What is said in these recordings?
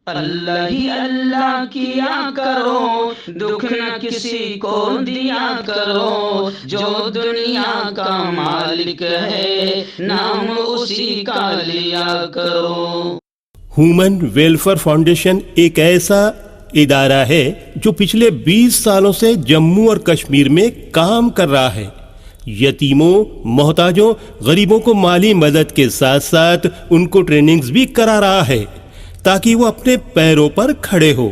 اللہ ہی اللہ کیا کرو، دکھ نہ کسی کو دیا کرو، جو دنیا کا مالک ہے نام اسی کا لیا کرو۔ ہیومن ویلفیئر فاؤنڈیشن ایک ایسا ادارہ ہے جو پچھلے 20 سالوں سے جموں اور کشمیر میں کام کر رہا ہے۔ یتیموں، محتاجوں، غریبوں کو مالی مدد کے ساتھ ساتھ ان کو ٹریننگز بھی کرا رہا ہے تاکہ وہ اپنے پیروں پر کھڑے ہو۔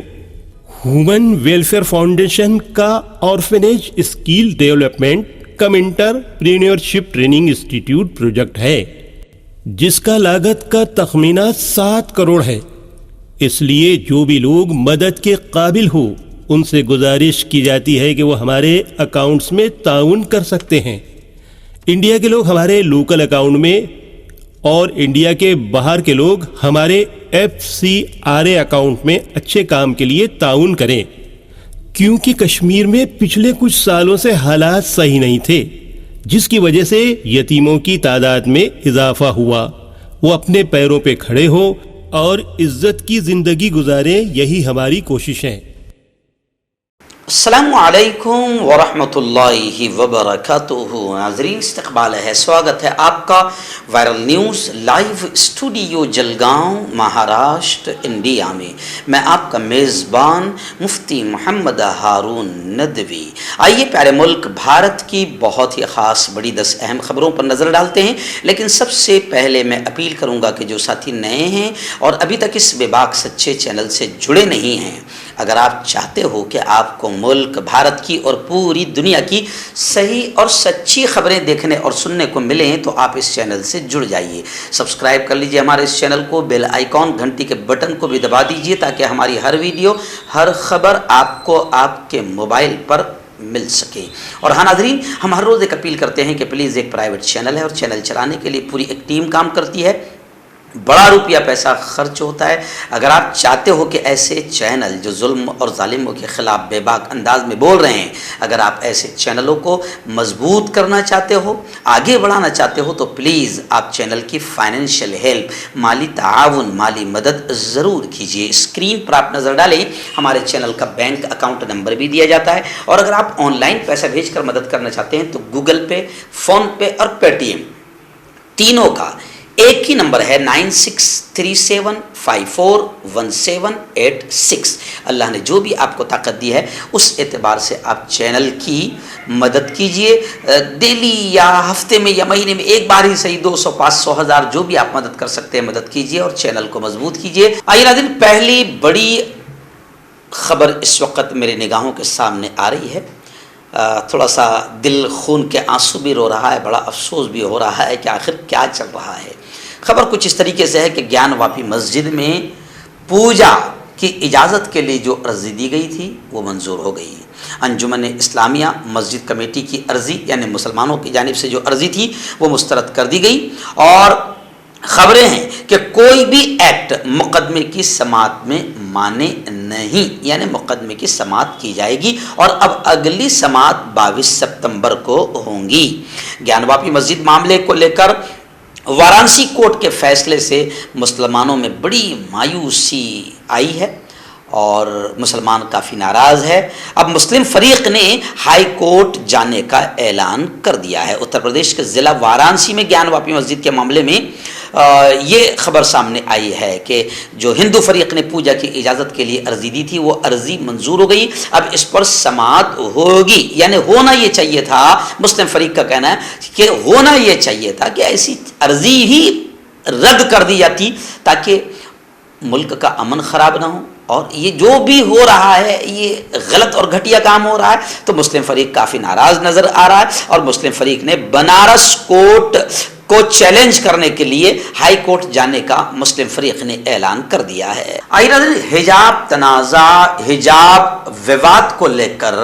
ہیومن ویلفیئر فاؤنڈیشن کا آرفنیج اسکل ڈیولپمنٹ کم انٹرپرینیورشپ ٹریننگ انسٹیٹیوٹ پروجیکٹ ہے جس کا لاگت کا تخمینہ 7 کروڑ ہے۔ اس لیے جو بھی لوگ مدد کے قابل ہو ان سے گزارش کی جاتی ہے کہ وہ ہمارے اکاؤنٹس میں تعاون کر سکتے ہیں۔ انڈیا کے لوگ ہمارے لوکل اکاؤنٹ میں اور انڈیا کے باہر کے لوگ ہمارے FCRA اکاؤنٹ میں اچھے کام کے لیے تعاون کریں، کیونکہ کشمیر میں پچھلے کچھ سالوں سے حالات صحیح نہیں تھے جس کی وجہ سے یتیموں کی تعداد میں اضافہ ہوا۔ وہ اپنے پیروں پہ کھڑے ہو اور عزت کی زندگی گزاریں، یہی ہماری کوشش ہے۔ السلام علیکم ورحمۃ اللہ وبرکاتہ۔ ناظرین، استقبال ہے، سواگت ہے آپ کا viral news live studio Jalgaon, Maharashtra, India میں۔ میں آپ کا میزبان مفتی محمد ہارون ندوی۔ آئیے پیارے ملک بھارت کی بہت ہی خاص بڑی 10 اہم خبروں پر نظر ڈالتے ہیں، لیکن سب سے پہلے میں اپیل کروں گا کہ جو ساتھی نئے ہیں اور ابھی تک اس بے باک سچے چینل سے جڑے نہیں ہیں، اگر آپ چاہتے ہو کہ آپ کو ملک بھارت کی اور پوری دنیا کی صحیح اور سچی خبریں دیکھنے اور سننے کو ملیں تو آپ اس چینل سے جڑ جائیے۔ سبسکرائب کر لیجئے ہمارے اس چینل کو، بیل آئیکن گھنٹی کے بٹن کو بھی دبا دیجئے تاکہ ہماری ہر ویڈیو، ہر خبر آپ کو آپ کے موبائل پر مل سکے۔ اور ہاں ناظرین، ہم ہر روز ایک اپیل کرتے ہیں کہ پلیز، ایک پرائیویٹ چینل ہے اور چینل چلانے کے لیے پوری ایک ٹیم کام کرتی ہے، بڑا روپیہ پیسہ خرچ ہوتا ہے۔ اگر آپ چاہتے ہو کہ ایسے چینل جو ظلم اور ظالموں کے خلاف بے باک انداز میں بول رہے ہیں، اگر آپ ایسے چینلوں کو مضبوط کرنا چاہتے ہو، آگے بڑھانا چاہتے ہو، تو پلیز آپ چینل کی فائنینشیل ہیلپ، مالی تعاون، مالی مدد ضرور کیجیے۔ اسکرین پر آپ نظر ڈالیں، ہمارے چینل کا بینک اکاؤنٹ نمبر بھی دیا جاتا ہے، اور اگر آپ آن لائن پیسہ بھیج کر مدد کرنا چاہتے ہیں تو گوگل پے، فون پے اور پے ٹی ایم تینوں کا ایک ہی نمبر ہے، 9637541786۔ اللہ نے جو بھی آپ کو طاقت دی ہے اس اعتبار سے آپ چینل کی مدد کیجئے۔ ڈیلی یا ہفتے میں یا مہینے میں ایک بار ہی صحیح، 200، 500، 1000 جو بھی آپ مدد کر سکتے ہیں مدد کیجئے اور چینل کو مضبوط کیجئے۔ آئیے ناظرین، پہلی بڑی خبر اس وقت میرے نگاہوں کے سامنے آ رہی ہے۔ تھوڑا سا دل خون کے آنسو بھی رو رہا ہے، بڑا افسوس بھی ہو رہا ہے کہ آخر کیا چل رہا ہے۔ خبر کچھ اس طریقے سے ہے کہ گیان واپی مسجد میں پوجا کی اجازت کے لیے جو عرضی دی گئی تھی وہ منظور ہو گئی۔ انجمن اسلامیہ مسجد کمیٹی کی عرضی، یعنی مسلمانوں کی جانب سے جو عرضی تھی وہ مسترد کر دی گئی، اور خبریں ہیں کہ کوئی بھی ایکٹ مقدمے کی سماعت میں مانے نہیں، یعنی مقدمے کی سماعت کی جائے گی، اور اب اگلی سماعت 22 ستمبر کو ہوں گی۔ گیان واپی مسجد معاملے کو لے کر وارانسی کورٹ کے فیصلے سے مسلمانوں میں بڑی مایوسی آئی ہے اور مسلمان کافی ناراض ہے۔ اب مسلم فریق نے ہائی کورٹ جانے کا اعلان کر دیا ہے۔ اتر پردیش کے ضلع وارانسی میں گیان واپی مسجد کے معاملے میں یہ خبر سامنے آئی ہے کہ جو ہندو فریق نے پوجا کی اجازت کے لیے عرضی دی تھی وہ عرضی منظور ہو گئی۔ اب اس پر سماعت ہوگی، یعنی ہونا یہ چاہیے تھا، مسلم فریق کا کہنا ہے کہ ہونا یہ چاہیے تھا کہ ایسی عرضی ہی رد کر دی جاتی تاکہ ملک کا امن خراب نہ ہو، اور یہ جو بھی ہو رہا ہے یہ غلط اور گھٹیا کام ہو رہا ہے۔ تو مسلم فریق کافی ناراض نظر آ رہا ہے، اور مسلم فریق نے بنارس کورٹ کو چیلنج کرنے کے لیے ہائی کورٹ جانے کا مسلم فریق نے اعلان کر دیا ہے۔ حجاب تنازع، حجاب وواد کو لے کر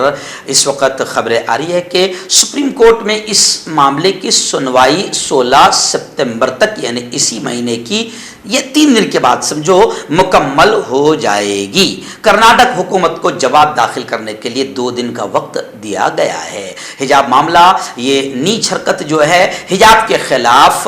اس وقت خبریں آ رہی ہے کہ سپریم کورٹ میں اس معاملے کی سنوائی 16 ستمبر تک، یعنی اسی مہینے کی یہ 3 دن کے بعد سمجھو مکمل ہو جائے گی۔ کرناٹک حکومت کو جواب داخل کرنے کے لیے 2 دن کا وقت دیا گیا ہے۔ حجاب معاملہ، یہ نیچ حرکت جو ہے حجاب کے خلاف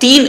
3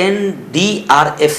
NDRF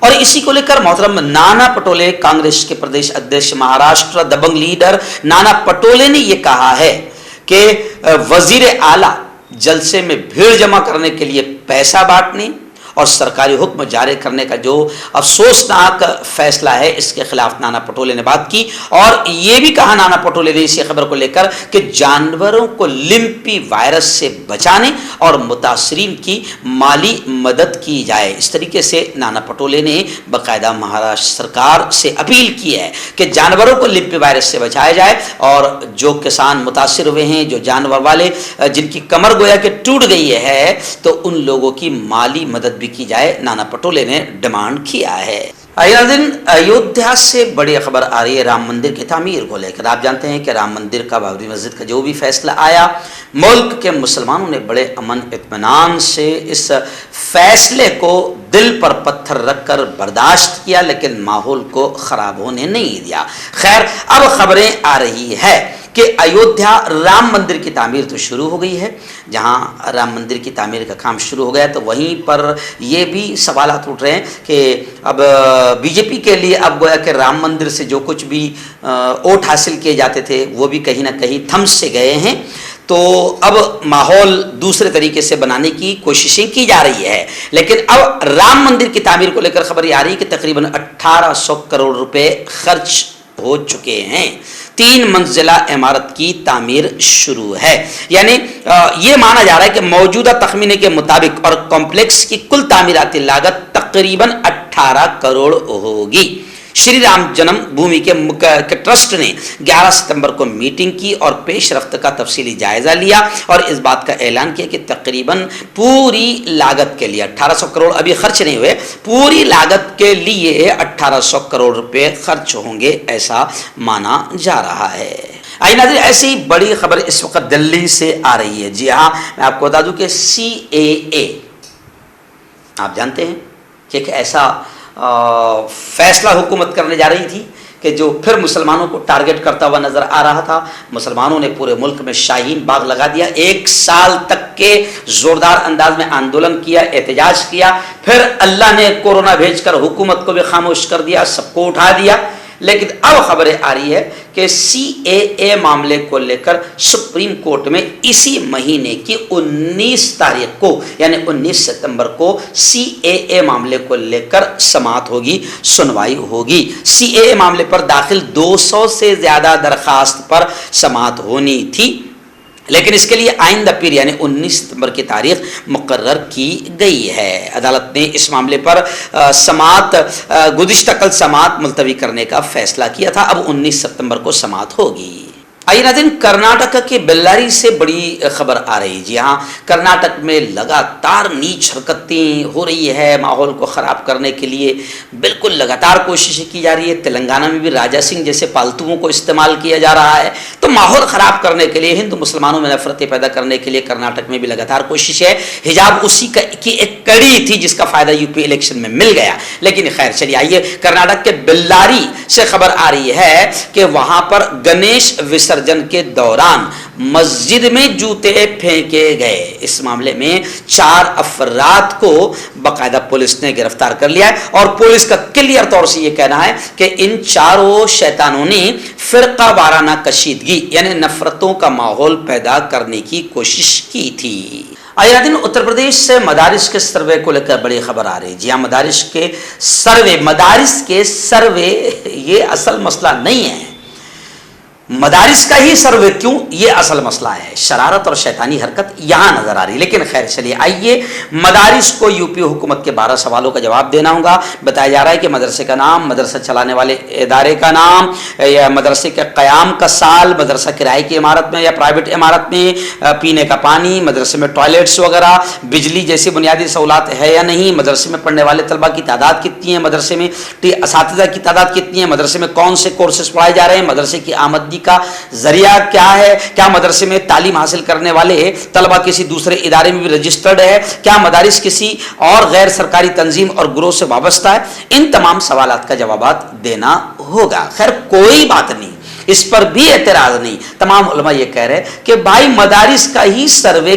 اور اسی کو لے کر محترم نانا پٹولے کانگریس کے پردیش ادھیش مہاراشٹر دبنگ لیڈر نانا پٹولے نے یہ کہا ہے کہ وزیر اعلیٰ جلسے میں بھیڑ جمع کرنے کے لیے پیسہ بانٹنے اور سرکاری حکم جاری کرنے کا جو افسوسناک فیصلہ ہے اس کے خلاف نانا پٹولے نے بات کی، اور یہ بھی کہا نانا پٹولے نے اسی خبر کو لے کر کہ جانوروں کو لمپی وائرس سے بچانے اور متاثرین کی مالی مدد کی جائے۔ اس طریقے سے نانا پٹولے نے باقاعدہ مہاراشٹر سرکار سے اپیل کی ہے کہ جانوروں کو لمپی وائرس سے بچایا جائے، اور جو کسان متاثر ہوئے ہیں، جو جانور والے جن کی کمر گویا کہ ٹوٹ گئی ہے، تو ان لوگوں کی مالی مدد بھی کی جائے، نانا پٹولے نے ڈیمانڈ کیا ہے۔ ایودھیا سے بڑی خبر آ رہی ہے رام مندر کی تعمیر کو لے کر۔ آپ جانتے ہیں کہ رام مندر کا، بابری مسجد کا جو بھی فیصلہ آیا، ملک کے مسلمانوں نے بڑے امن اطمینان سے اس فیصلے کو دل پر پتھر رکھ کر برداشت کیا، لیکن ماحول کو خراب ہونے نہیں دیا۔ خیر، اب خبریں آ رہی ہے کہ ایودھیا رام مندر کی تعمیر تو شروع ہو گئی ہے۔ جہاں رام مندر کی تعمیر کا کام شروع ہو گیا تو وہیں پر یہ بھی سوالات اٹھ رہے ہیں کہ اب بی جے پی کے لیے اب گویا کہ رام مندر سے جو کچھ بھی ووٹ حاصل کیے جاتے تھے وہ بھی کہیں نہ کہیں تھم سے گئے ہیں، تو اب ماحول دوسرے طریقے سے بنانے کی کوششیں کی جا رہی ہے۔ لیکن اب رام مندر کی تعمیر کو لے کر خبر یہ آ رہی ہے کہ تقریباً 1800 کروڑ روپے خرچ ہو چکے ہیں۔ 3 منزلہ عمارت کی تعمیر شروع ہے، یعنی یہ مانا جا رہا ہے کہ موجودہ تخمینے کے مطابق اور کمپلیکس کی کل تعمیراتی لاگت تقریباً 18 کروڑ ہوگی۔ شری رام جنم بھومی کے ٹرسٹ نے 11 ستمبر کو میٹنگ کی اور پیش رفت کا تفصیلی جائزہ لیا اور اس بات کا اعلان کیا کہ تقریباً پوری لاگت کے لیے 1800 کروڑ ابھی خرچ نہیں ہوئے، پوری لاگت کے لیے 1800 کروڑ روپے خرچ ہوں گے، ایسا مانا جا رہا ہے۔ آئیے ناظرین، ایسی ہی بڑی خبر اس وقت دلی سے آ رہی ہے۔ جی ہاں، میں آپ کو بتا دوں کہ CAA آپ جانتے ہیں کہ ایک ایسا فیصلہ حکومت کرنے جا رہی تھی کہ جو پھر مسلمانوں کو ٹارگٹ کرتا ہوا نظر آ رہا تھا۔ مسلمانوں نے پورے ملک میں شاہین باغ لگا دیا، 1 سال تک کے زوردار انداز میں آندولن کیا، احتجاج کیا، پھر اللہ نے کورونا بھیج کر حکومت کو بھی خاموش کر دیا، سب کو اٹھا دیا۔ لیکن اب خبریں آ رہی ہے کہ CAA معاملے کو لے کر سپریم کورٹ میں اسی مہینے کی 19 تاریخ کو یعنی 19 ستمبر کو CAA معاملے کو لے کر سماعت ہوگی، سنوائی ہوگی۔ CAA معاملے پر داخل 200 سے زیادہ درخواست پر سماعت ہونی تھی، لیکن اس کے لیے آئندہ پیر یعنی 19 ستمبر کی تاریخ مقرر کی گئی ہے۔ عدالت نے اس معاملے پر سماعت گزشتہ کل سماعت ملتوی کرنے کا فیصلہ کیا تھا، اب 19 ستمبر کو سماعت ہوگی۔ آئیے ناظرین، کرناٹک کے بیلاری سے بڑی خبر آ رہی۔ جی ہاں، کرناٹک میں لگاتار نیچ حرکتیں ہو رہی ہے، ماحول کو خراب کرنے کے لیے بالکل لگاتار کوششیں کی جا رہی ہے۔ تلنگانہ میں بھی راجا سنگھ جیسے پالتوؤں کو استعمال کیا جا رہا ہے، تو ماحول خراب کرنے کے لیے، ہندو مسلمانوں میں نفرتیں پیدا کرنے کے لیے کرناٹک میں بھی لگاتار کوشش ہے۔ حجاب اسی کی ایک کڑی تھی جس کا فائدہ UP الیکشن میں مل گیا۔ لیکن خیر چلیے، آئیے کرناٹک کے بیلاری سے خبر آ رہی ہے کہ وہاں پر گنیش وسرجن کے دوران مسجد میں جوتے پھینکے گئے۔ اس معاملے میں 4 افراد کو باقاعدہ پولیس نے گرفتار کر لیا ہے، اور پولیس کا کلیئر طور سے یہ کہنا ہے کہ ان 4 شیطانوں نے فرقہ وارانہ کشیدگی یعنی نفرتوں کا ماحول پیدا کرنے کی کوشش کی تھی۔ آئیے دن اتر پردیش سے مدارس کے سروے کو لے کر بڑی خبر آ رہی ہے۔ جی ہاں، مدارس کے سروے یہ اصل مسئلہ نہیں ہے، مدارس کا ہی سروے کیوں، یہ اصل مسئلہ ہے۔ شرارت اور شیطانی حرکت یہاں نظر آ رہی، لیکن خیر چلیے آئیے، مدارس کو UP حکومت کے 12 سوالوں کا جواب دینا ہوگا۔ بتایا جا رہا ہے کہ مدرسے کا نام، مدرسہ چلانے والے ادارے کا نام، یا مدرسے کے قیام کا سال، مدرسہ کرائے کی عمارت میں یا پرائیویٹ عمارت میں، پینے کا پانی، مدرسے میں ٹوائلٹس وغیرہ، بجلی جیسی بنیادی سہولات ہے یا نہیں، مدرسے میں پڑھنے والے طلبہ کی تعداد کتنی ہے، مدرسے میں اساتذہ کی تعداد کتنی ہے، مدرسے میں کون سے کورسز پڑھائے جا رہے ہیں، مدرسے کی آمدنی کا ذریعہ کیا ہے، کیا مدرسے میں تعلیم حاصل کرنے والے طلبہ کسی دوسرے ادارے میں بھی رجسٹرڈ ہے، کیا مدارس کسی اور غیر سرکاری تنظیم اور گروہ سے وابستہ ہے، ان تمام سوالات کا جوابات دینا ہوگا۔ خیر کوئی بات نہیں، اس پر بھی اعتراض نہیں۔ تمام علماء یہ کہہ رہے کہ بھائی مدارس کا ہی سروے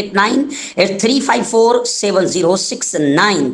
8983547069